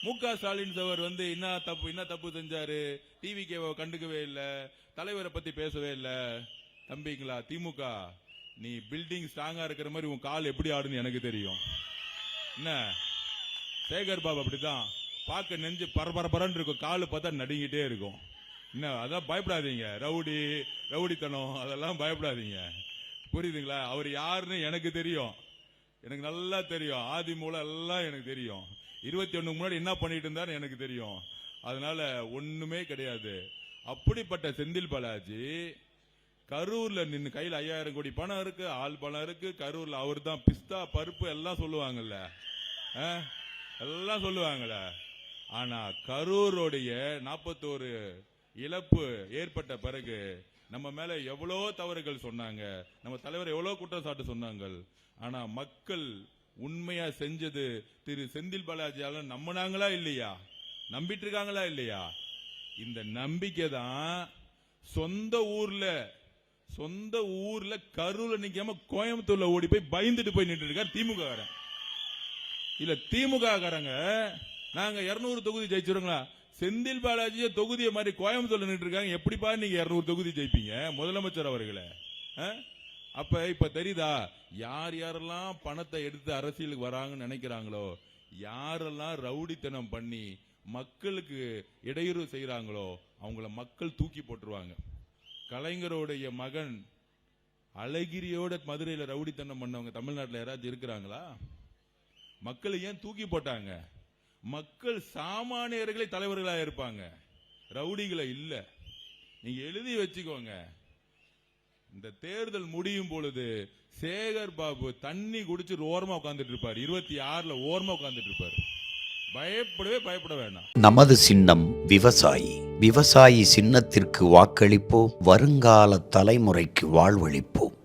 ஸ்டாலின் அவர் என்ன தப்பு செஞ்சாரு? டிவிகேவை கண்டுக்கவே இல்ல, தலைவரை பத்தி பேசவே இல்ல. தம்பிங்களா திமுக, நீ பில்டிங் ஸ்ட்ராங்கா இருக்கிற மாதிரி உன் கால் எப்படி ஆடுன்னு எனக்கு தெரியும். என்ன சேகர் பாபு அப்படிதான் பார்க்க நெஞ்சு பரபரன்னு இருக்கும், காலு பார்த்தா நடுங்கிட்டே இருக்கும். என்ன அதான் பயப்படாதீங்க, ரவுடித்தனம் அதெல்லாம் பயப்படாதீங்க, புரியுதுங்களா? அவர் யாருன்னு எனக்கு தெரியும், எனக்கு நல்லா தெரியும். ஆதி மூலம் எல்லாம் எனக்கு தெரியும். 21 முன்னாடி என்ன பண்ணிட்டு இருந்தாரு எனக்கு தெரியும். அதனால ஒண்ணுமே கிடையாது. அப்படிப்பட்ட செந்தில் பாலாஜி கரூர்ல நின்று கையில் 5000 கோடி பணம் இருக்கு, ஆள் பணம் இருக்கு. கரூர்ல அவர் தான் பிஸ்தா பருப்பு எல்லாம் சொல்லுவாங்கல்ல, எல்லாம் சொல்லுவாங்கல்ல. ஆனா கரூருடைய 41 இழப்பு ஏற்பட்ட பிறகு நம்ம மேல எவ்வளோ தவறுகள் சொன்னாங்க, நம்ம தலைவர் எவ்வளோ குற்றச்சாட்டு சொன்னாங்க. ஆனா மக்கள் உண்மையா செஞ்சது திரு செந்தில் பாலாஜியால நம்பினாங்களா இல்லையா? நம்பிட்டு இருக்காங்களா இல்லையா? இந்த நம்பிக்கை தான் சொந்த ஊர்ல கரூர்ல நிக்காம கோயம்புத்தூர்ல ஓடி போய் பயந்துட்டு போய் நின்று இருக்காரு திமுக காரன். இல்ல திமுக காரங்க நாங்க 200 தொகுதி ஜெயிச்சிருங்களா? செந்தில் பாலாஜி தொகுதியை மாதிரி கோயம்புத்தூர்ல நின்று இருக்காங்க. எப்படிப்பா நீங்க 200 தொகுதி ஜெயிப்பீங்க முதலமைச்சர் அவர்களே? இப்ப தெரியுதா யார் யாரெல்லாம் பணத்தை எடுத்து அரசியலுக்கு வராங்கன்னு நினைக்கிறாங்களோ, யாரெல்லாம் ரவுடித்தனம் பண்ணி மக்களுக்கு இடையூறு செய்யறாங்களோ அவங்கள மக்கள் தூக்கி போட்டுருவாங்க. கலைஞருடைய மகன் அழகிரியோட மதுரையில ரவுடித்தனம் பண்ணவங்க தமிழ்நாட்டில் யாராச்சும் இருக்கிறாங்களா? மக்களை ஏன் தூக்கி போட்டாங்க? மக்கள் சாமானியர்களை தலைவர்களா இருப்பாங்க, ரவுடிகளை இல்ல. நீங்க எழுதி வச்சுக்கோங்க. இந்த தேர்தல் முடியும் பொழுது சேகர் பாபு தண்ணி குடிச்சு ஓரமா உட்கார்ந்துட்டு இருப்பார். 26ல ஓரமா உட்கார்ந்துட்டு இருப்பார். பயப்பட வேண்டாம். நமது சின்னம் விவசாயி. விவசாயி சின்னத்திற்கு வாக்களிப்போம், வருங்கால தலைமுறைக்கு வாழ்வளிப்போம்.